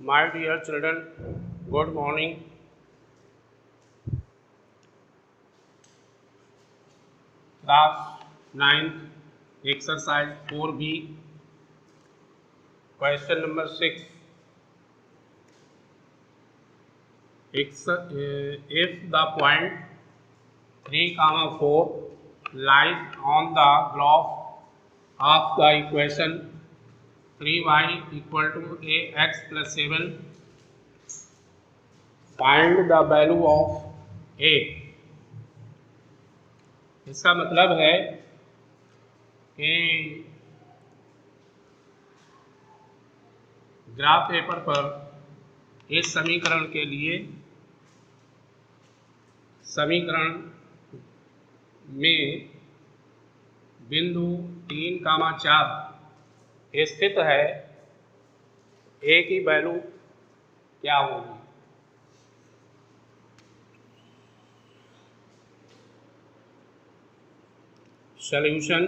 My dear children, good morning. Class 9th, exercise 4B, question number 6. If the point 3, 4 lies on the graph of the equation 3y equal to ax plus 7, find the value of a. इसका मतलब है कि graph paper पर इस समीकरण के लिए समीकरण में बिंदु 3, 4 स्थित है, ए की वैल्यू क्या होगी। Solution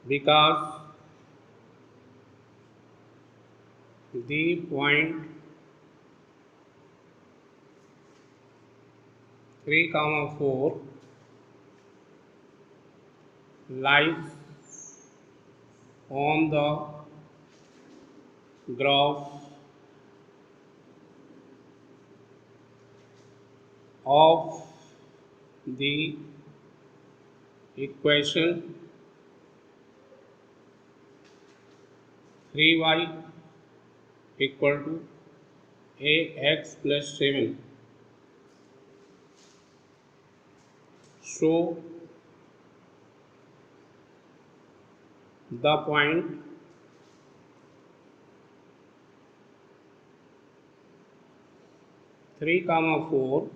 because the point 3, 4 lies on the graph of the equation 3y equal to ax plus 7. So the point three, 4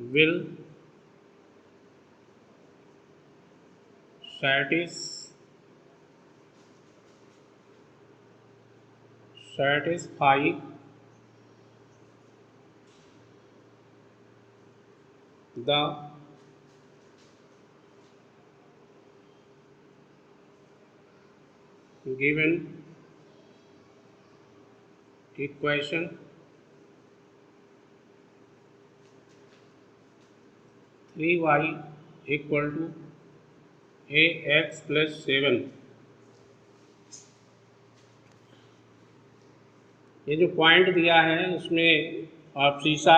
will satisfy the given equation 3y equal to ax plus 7. ये जो point दिया है उसमें शीशा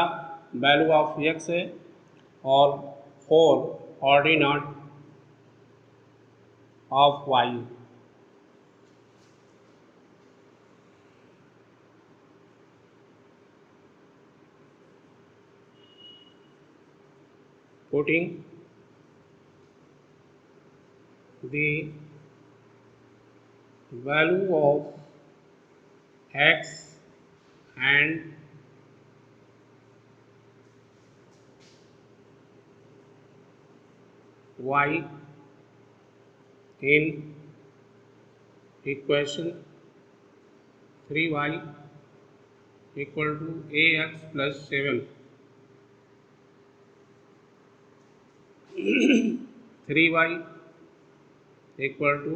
value of x है और 4 ordinate of Y. Putting the value of x and y in equation 3y equal to ax plus 7. 3y equal to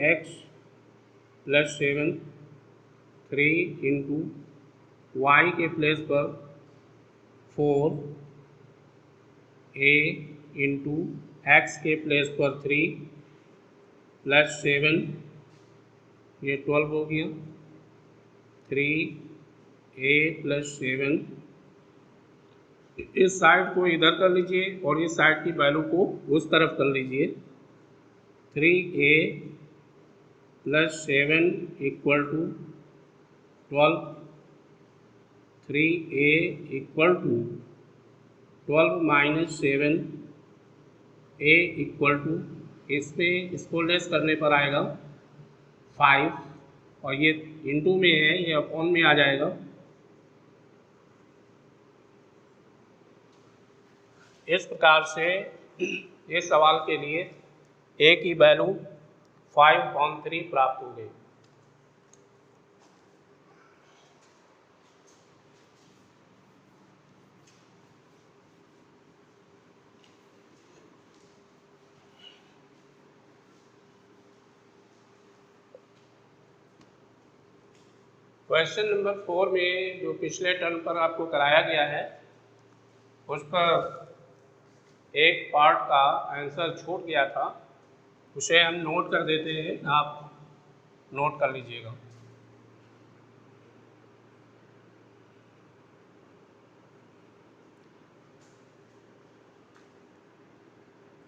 ax plus 7, 3 into y के place पर 4, a into x के place पर 3 plus 7, ये 12 हो गया। 3a plus 7, इस side को इधर कर लीजिए और इस साइड की वैल्यू को उस तरफ कर लीजिए। 3a plus 7 equal to 12, 3a equal to 12 minus 7, a equal to इसको लेस करने पर आएगा 5 और ये इनटू में है, ये अपॉन में आ जाएगा। इस प्रकार से इस सवाल के लिए a की वैल्यू 5/3 प्राप्त हो गई। क्वेश्चन नंबर 4 में जो पिछले टर्म पर आपको कराया गया है उस पर एक पार्ट का आंसर छूट गया था, उसे हम नोट कर देते हैं, आप नोट कर लीजिएगा।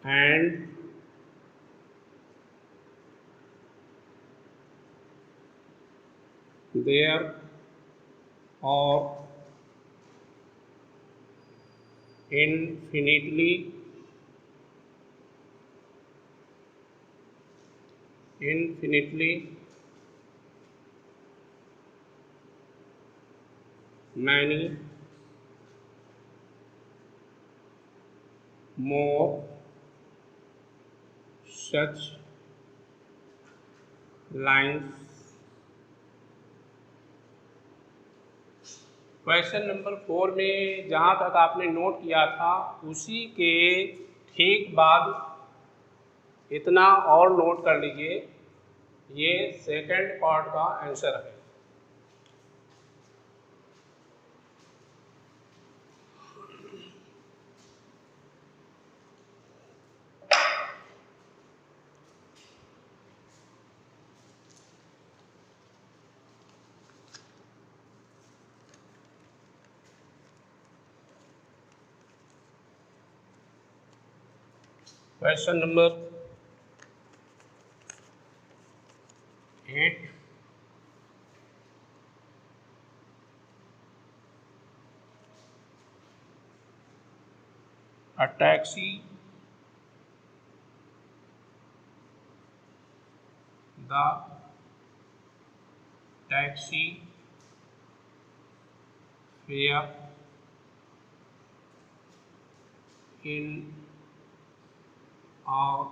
एंड देयर और infinitely many more such lines। Question number 4 में जहाँ तक आपने नोट किया था उसी के ठीक बाद इतना और नोट कर लीजिए, ये सेकंड पार्ट का आंसर है। Question number 8, a taxi, the taxi fare in a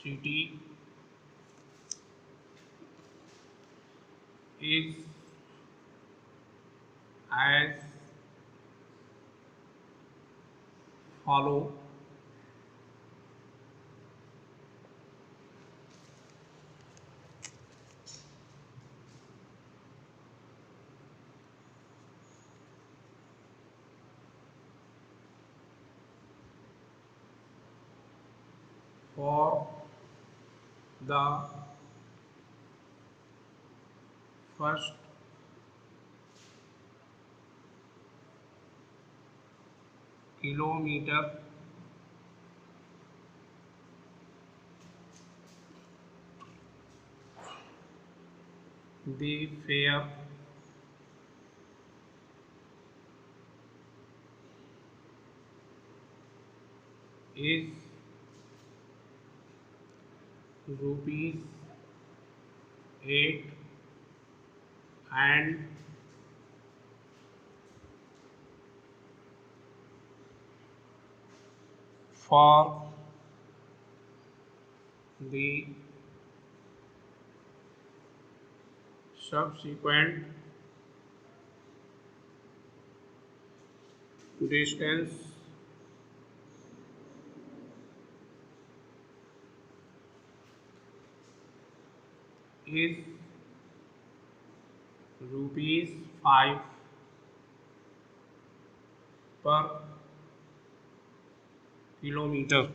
city is as follow। For the first kilometer the fare is rupees 8 and for the subsequent distance is rupees 5 per kilometer।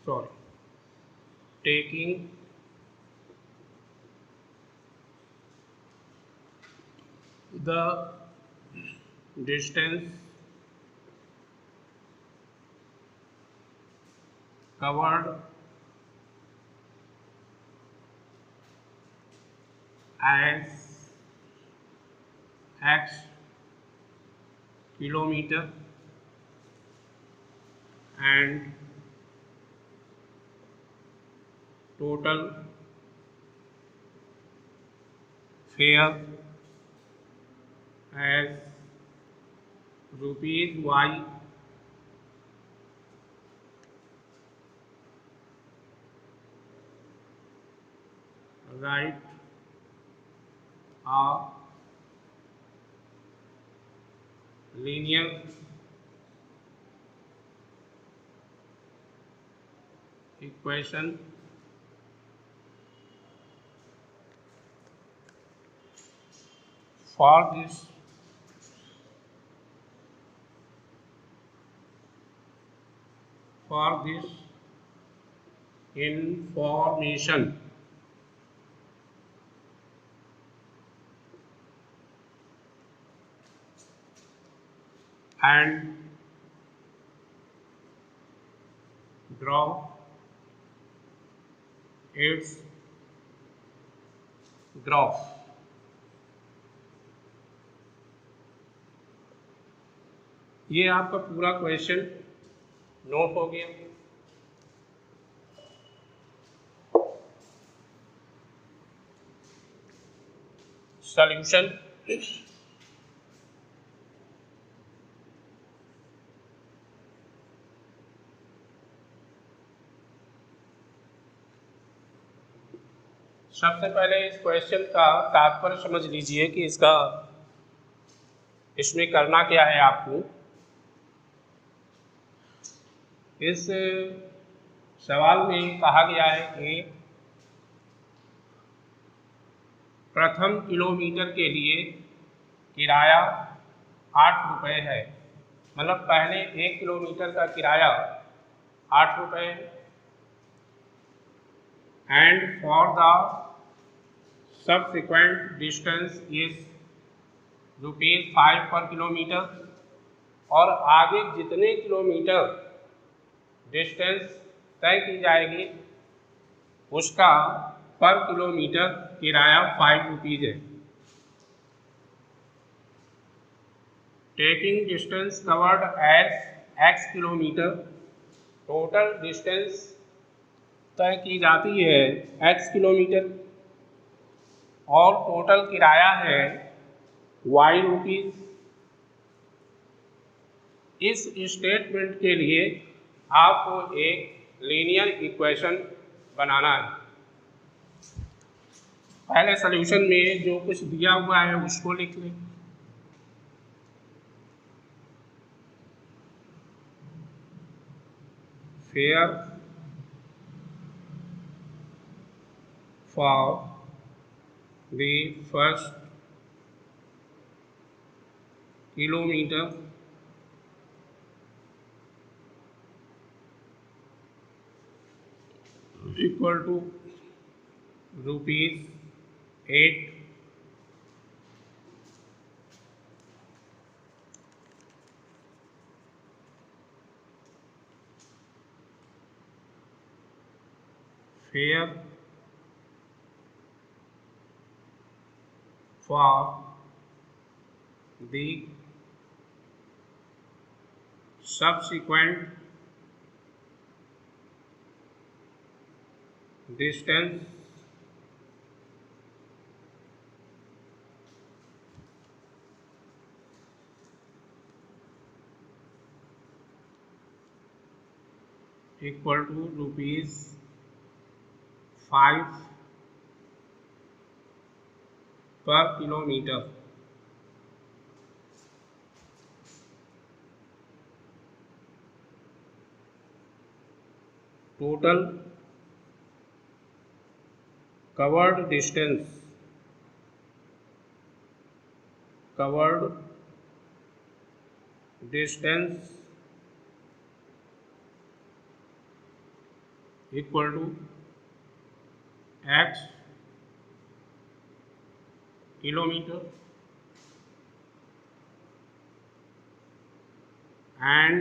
Sorry, taking the distance covered as x kilometer and total fare as rupees y। Write a linear equation for this information and draw its graph। ये आपका पूरा question note हो गया। Solution सबसे पहले इस question का तात्पर्य समझ लीजिए कि इसमें करना क्या है आपको। इस सवाल में कहा गया है कि प्रथम किलोमीटर के लिए किराया 8 रुपये है, मतलब पहले 1 किलोमीटर का किराया 8 रुपये and for the subsequent distance is ₹5 per kilometre, और आगे जितने किलोमीटर डिस्टेंस तय की जाएगी उसका पर किलोमीटर किराया 5 रुपीज़ है। Taking distance covered as x kilometre, total distance तय की जाती है x किलोमीटर और टोटल किराया है y रुपीज़। इस स्टेटमेंट के लिए आपको एक लीनियर इक्वेशन बनाना है। पहले सॉल्यूशन में जो कुछ दिया हुआ है उसको लिख लें। Fare for the first kilometre equal to ₹8। Fare for the subsequent distance equal to ₹5 per kilometre. Total covered distance equal to x kilometre and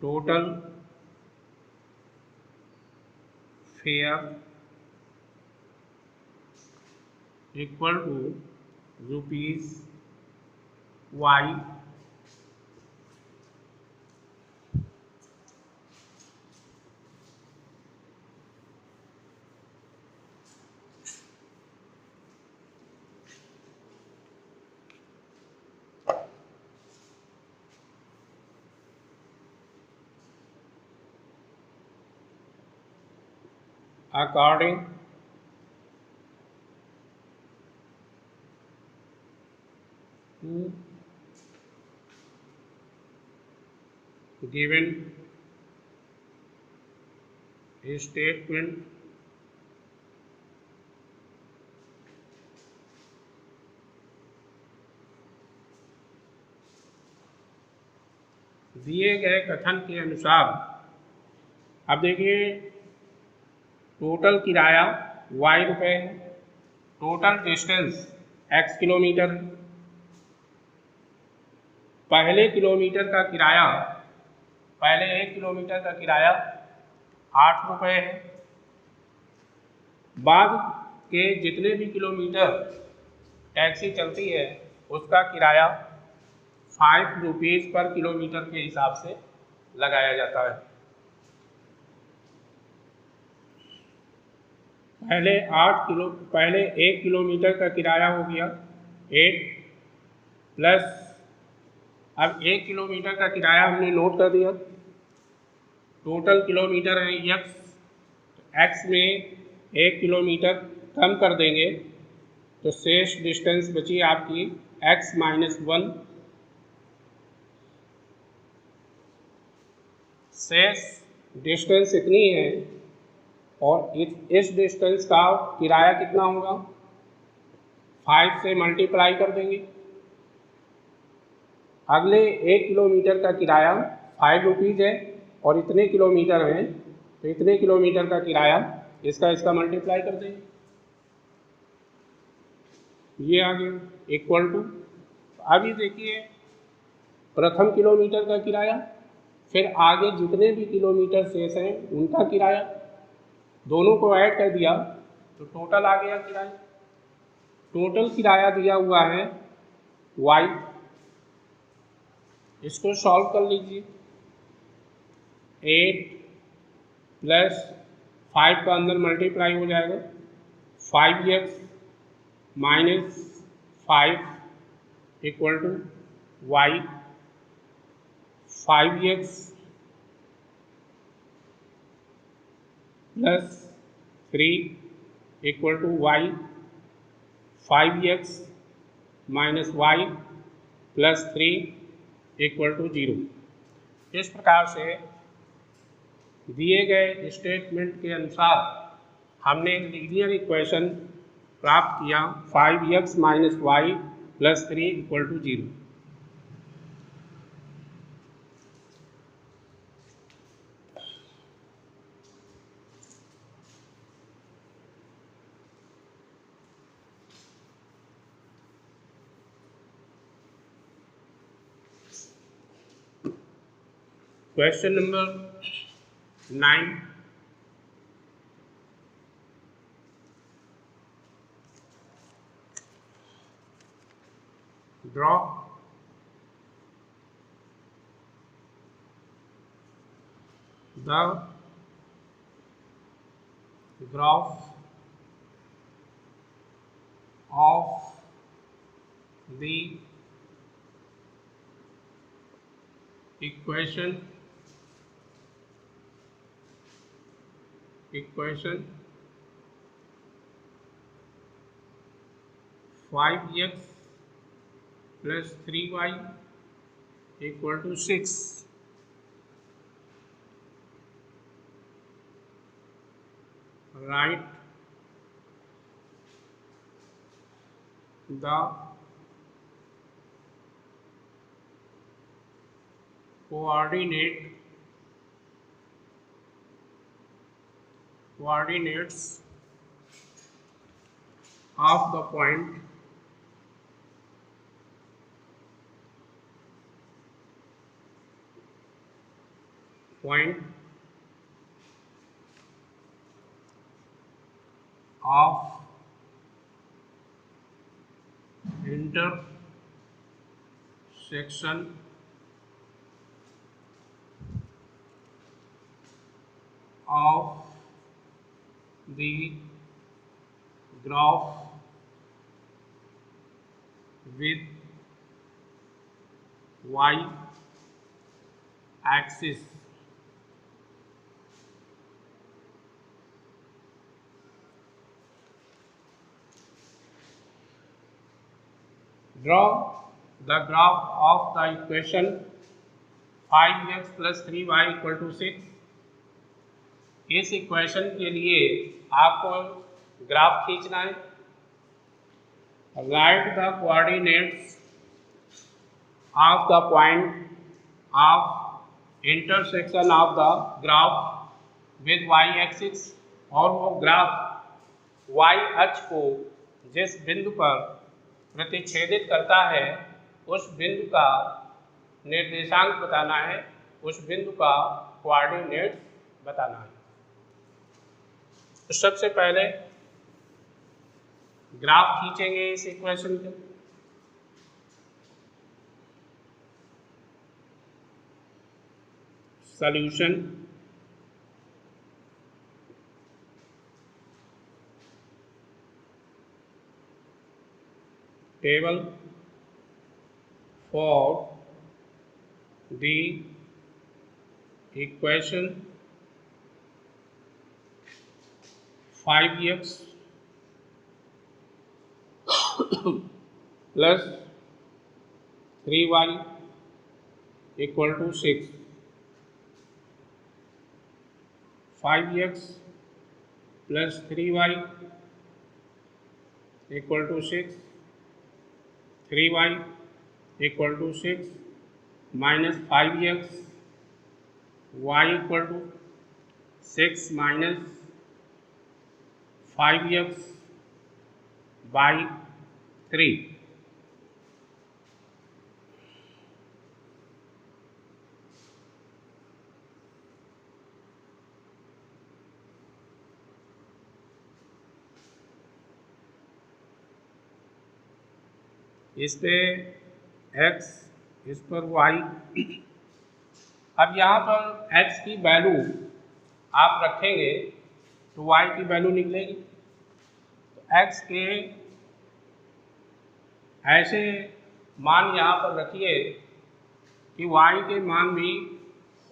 total fare equal to ₹y। according to given statement दिए गए कथन के अनुसार, अब देखिए total किराया y रुपये है, टोटल डिस्टेंस x किलोमीटर, पहले किलोमीटर का किराया, पहले 1 किलोमीटर का किराया 8 रुपये है, बाद के जितने भी किलोमीटर टैक्सी चलती है उसका किराया 5 रुपीज़ पर किलोमीटर के हिसाब से लगाया जाता है। पहले 1 किलोमीटर का किराया हो गया 8 प्लस, अब 1 किलोमीटर का किराया हमने नोट कर दिया, टोटल किलोमीटर है x, x में 1 किलोमीटर कम कर देंगे तो शेष डिस्टेंस बची आपकी x - 1, शेष डिस्टेंस इतनी है और इस डिस्टेंस का किराया कितना होगा, 5 से मल्टीप्लाई कर देंगे। अगले 1 किलोमीटर का किराया 5 रुपीज़ है और इतने किलोमीटर हैं तो इतने किलोमीटर का किराया इसका मल्टीप्लाई कर देंगे, ये आ गया इक्वल टू। अभी देखिए प्रथम किलोमीटर का किराया, फिर आगे जितने भी किलोमीटर शेष हैं उनका किराया, दोनों को ऐड कर दिया तो टोटल आ गया किराया। टोटल किराया दिया हुआ है y, इसको सॉल्व कर लीजिए। 8 प्लस 5 का अंदर मल्टीप्लाई हो जाएगा, 5x - 5 equal to y, 5x plus 3 equal to y, 5x - y plus 3 equal to 0। इस प्रकार से दिए गए स्टेटमेंट के अनुसार हमने लीनियर इक्वेशन प्राप्त किया 5x - y plus 3 equal to 0। Question number 9, draw the graph of the equation equation 5x plus 3y equal to 6। Write the coordinates of the point of intersection of the graph with y axis draw the graph of the equation 5x plus 3y equal to 6 इस equation के लिए आपको graph खींचना है। Write the coordinates of the point of intersection of the graph with Y axis, और वो graph Y अक्ष को जिस बिंदु पर प्रतिच्छेदित करता है उस बिंदु का निर्देशांक बताना है, उस बिंदु का कोऑर्डिनेट बताना है। तो सबसे पहले ग्राफ खींचेंगे इस इक्वेशन के। Solution table for the equation 5x plus 3y equal to 6, 5x plus 3y equal to 6, 3y equal to 6 minus 5x, y equal to 6 minus 5x by 3। इस पे x, इस पर y। अब यहाँ पर x की वैल्यू आप रखेंगे तो y की वैल्यू निकलेगी। तो x के ऐसे मान यहाँ पर रखिए कि y के मान भी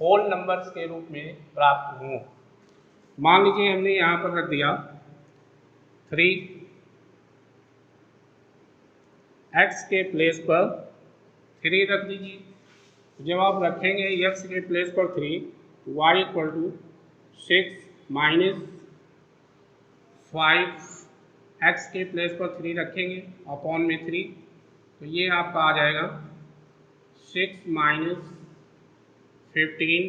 होल नंबर्स के रूप में प्राप्त हों। मान लीजिए हमने यहाँ पर रख दिया 3, x के प्लेस पर 3 रख दीजिए। जब आप रखेंगे x के प्लेस पर 3, y equal to 6 minus 5, x के प्लेस पर 3 रखेंगे अपॉन में 3, तो ये आपका आ जाएगा 6 माइनस 15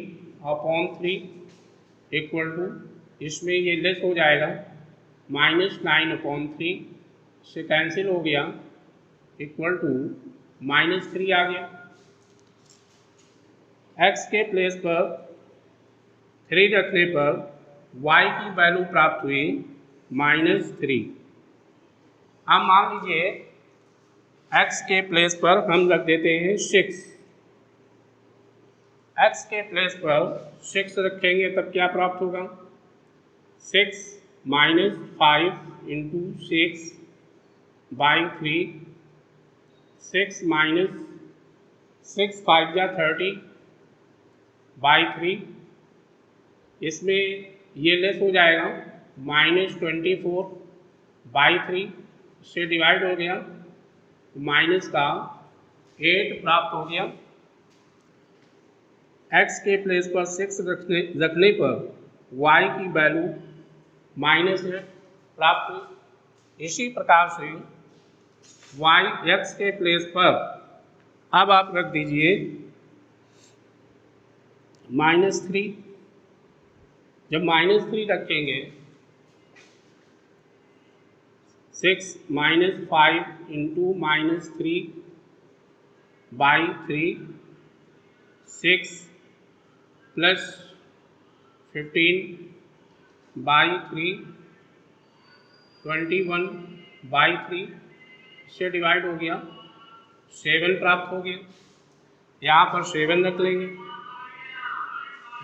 अपॉन 3 इक्वल टू, इसमें ये लेस हो जाएगा -9 अपॉन 3 से कैंसिल हो गया, इक्वल टू -3 आ गया। x के प्लेस पर 3 रखने पर y की वैल्यू प्राप्त हुई -3। अब मान लीजिए x के प्लेस पर हम रख देते हैं 6, x के प्लेस पर 6 रखेंगे तब क्या प्राप्त होगा, 6 माइनस 5 इंटू 6 बाई 3, 6 माइनस 6 5 या 30 बाई 3, इसमें ये लेस हो जाएगा -24 बाई 3 से डिवाइड हो गया, माइनस का 8 प्राप्त हो गया। x के प्लेस पर 6 रखने पर y की वैल्यू -8 प्राप्त हुई। इसी प्रकार से y x के प्लेस पर अब आप रख दीजिए -3। जब -3 रखेंगे 6 minus 5 into -3 by 3, 6 plus 15 by 3, 21 by 3 से डिवाइड हो गया, 7 प्राप्त हो गया। यहाँ पर 7 रख लेंगे।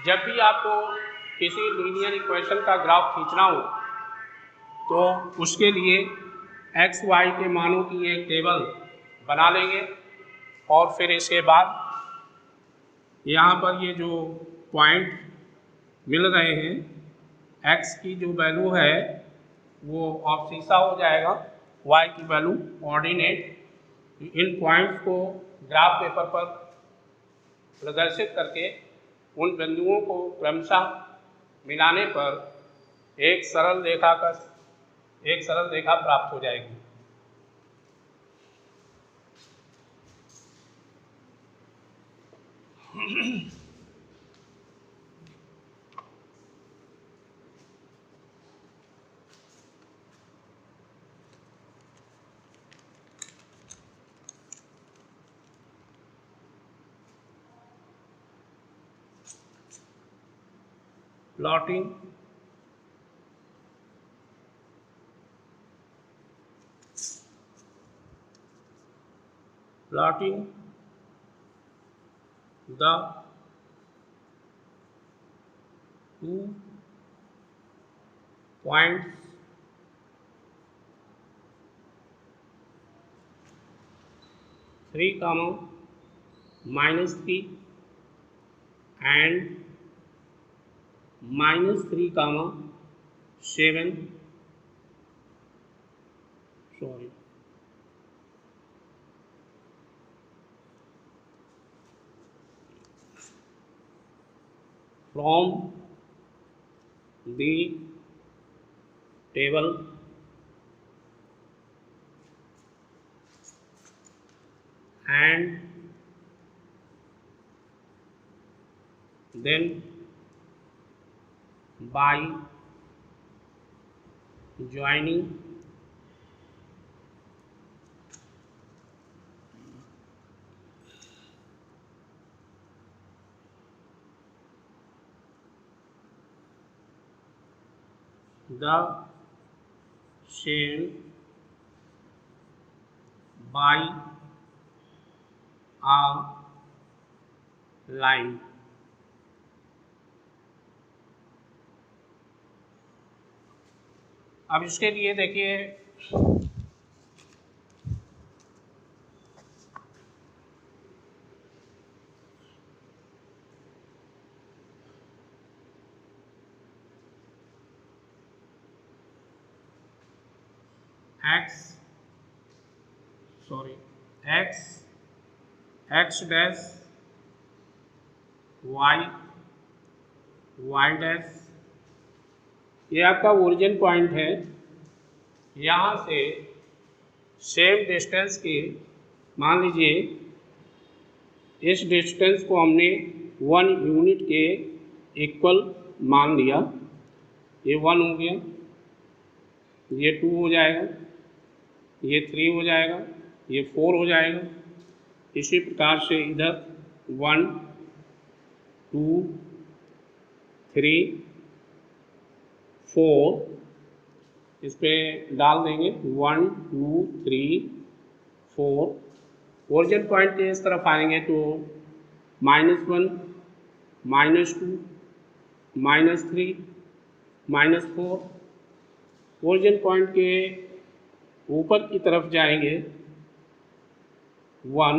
जब भी आपको किसी लीनियर इक्वेशन का ग्राफ खींचना हो तो उसके लिए x y के मानों की एक टेबल बना लेंगे, और फिर इसके बाद यहाँ पर ये जो पॉइंट मिल रहे हैं x की जो वैल्यू है वो ऑब्सीसा हो जाएगा, y की वैल्यू ऑर्डिनेट। इन पॉइंट्स को ग्राफ पेपर पर प्रदर्शित करके उन बिंदुओं को क्रमशः मिलाने पर एक सरल रेखा प्राप्त हो जाएगी। Plotting the two points -3 and -3, 7 from the table and then by joining the same by a line। अब इसके लिए देखिए x डैश y डैश, ये आपका ओरिजिन पॉइंट है। यहाँ से सेम डिस्टेंस के, मान लीजिए इस डिस्टेंस को हमने 1 यूनिट के इक्वल मान लिया, ये 1 हो गया, ये 2 हो जाएगा, ये 3 हो जाएगा, ये 4 हो जाएगा। इसी प्रकार से इधर 1 2 3 4 इस पे डाल देंगे, 1 2 3 4। ओरिजिन पॉइंट के इस तरफ आएंगे तो -1 -2 -3 -4। ओरिजिन पॉइंट के ऊपर की तरफ जाएंगे 1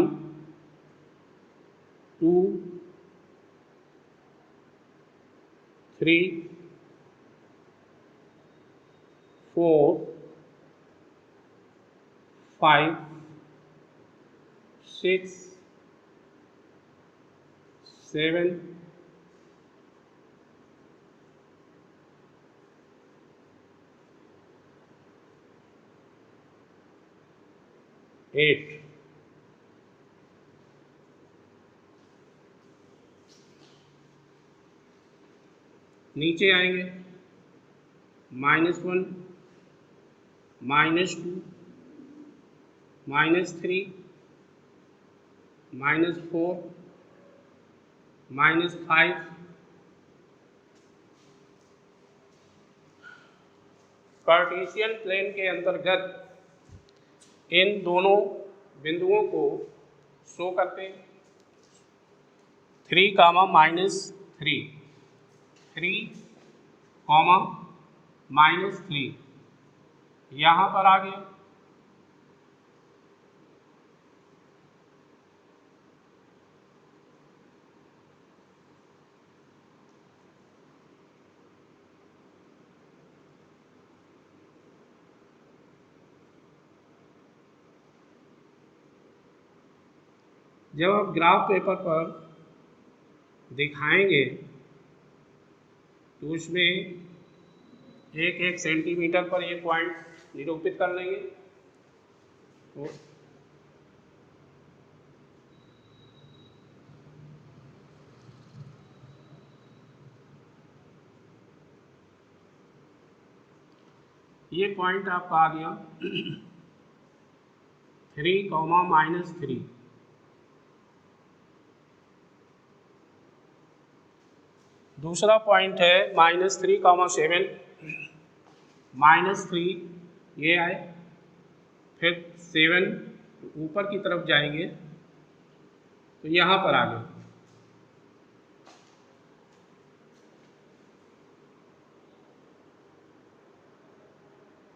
2 3 4 5 6 7 8। नीचे आएंगे -1 -2 -3 -4 -5। कार्टेशियन प्लेन के अंतर्गत इन दोनों बिंदुओं को शो करते हैं। 3, -3 3, -3 यहाँ पर आ गया। जब आप ग्राफ पेपर पर दिखाएंगे तो उसमें एक एक सेंटीमीटर पर ये पॉइंट निरूपित कर लेंगे। तो ये पॉइंट आपका आ गया 3, -3। दूसरा पॉइंट है -3, 7। -3 ये आए, फिर 7 ऊपर की तरफ जाएंगे तो यहाँ पर आ गए।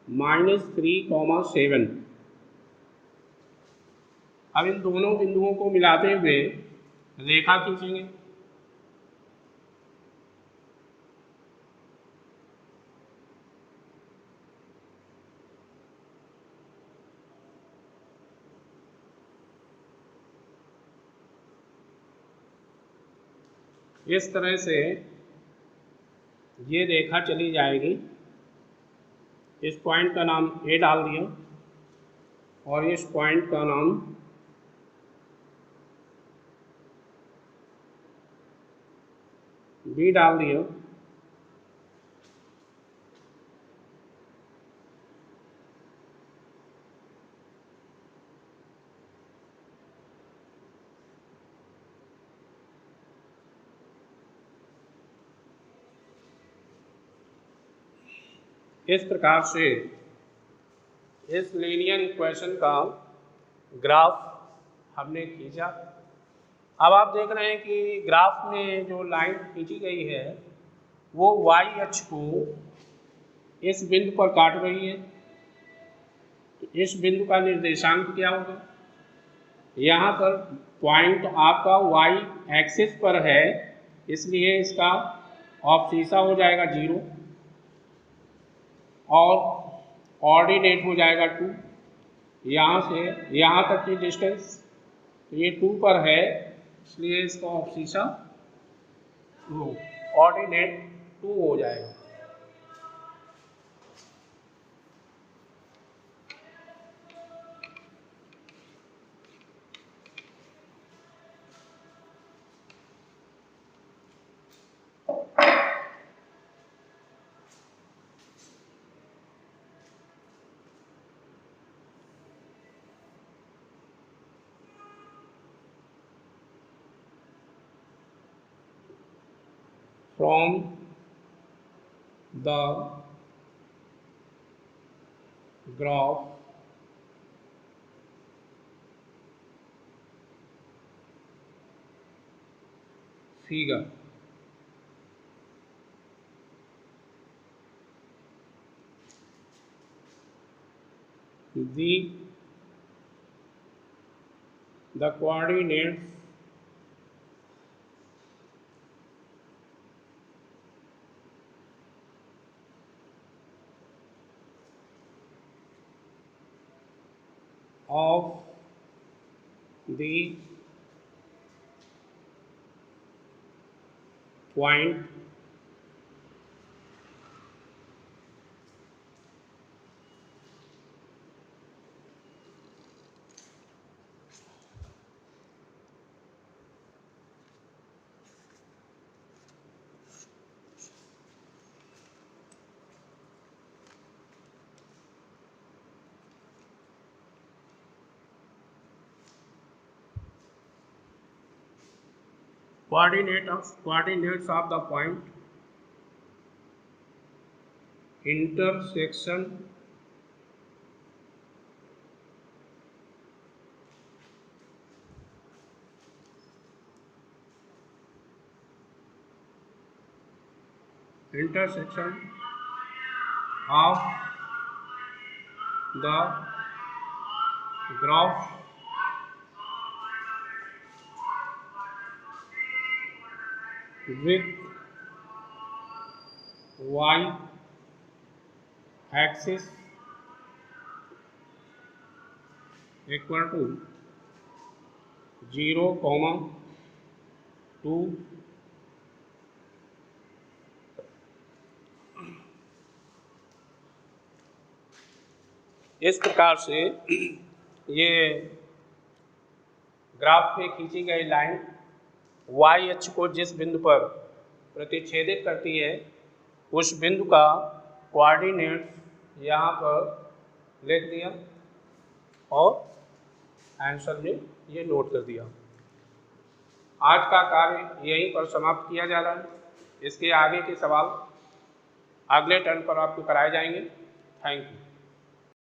-3, 7। अब इन दोनों बिंदुओं को मिलाते हुए रेखा खींचेंगे। इस तरह से ये रेखा चली जाएगी। इस पॉइंट का नाम ए डाल दिया और इस पॉइंट का नाम बी डाल दिया। इस प्रकार से इस लीनियर इक्वेशन का ग्राफ हमने खींचा। अब आप देख रहे हैं कि ग्राफ में जो लाइन खींची गई है वो y अक्ष को इस बिंदु पर काट रही है। तो इस बिंदु का निर्देशांक क्या होगा? यहाँ पर पॉइंट आपका y एक्सिस पर है, इसलिए इसका ऑब्सीसा हो जाएगा 0 और ऑर्डिनेट हो जाएगा 2। यहाँ से यहाँ तक की डिस्टेंस तो ये 2 पर है, इसलिए इसका ऑब्सीसा ऑर्डिनेट 2 हो जाएगा। From the graph figure, the coordinates of the point coordinates of the point intersection of the graph with y axis equal to 0, 2 इस प्रकार से ये ग्राफ में खींची गई लाइन वाई अक्ष को जिस बिंदु पर प्रतिच्छेदित करती है उस बिंदु का कोऑर्डिनेट यहाँ पर लिख दिया और आंसर में ये नोट कर दिया। आज का कार्य यहीं पर समाप्त किया जा रहा है। इसके आगे के सवाल अगले टर्न पर आपको कराए जाएंगे। Thank you.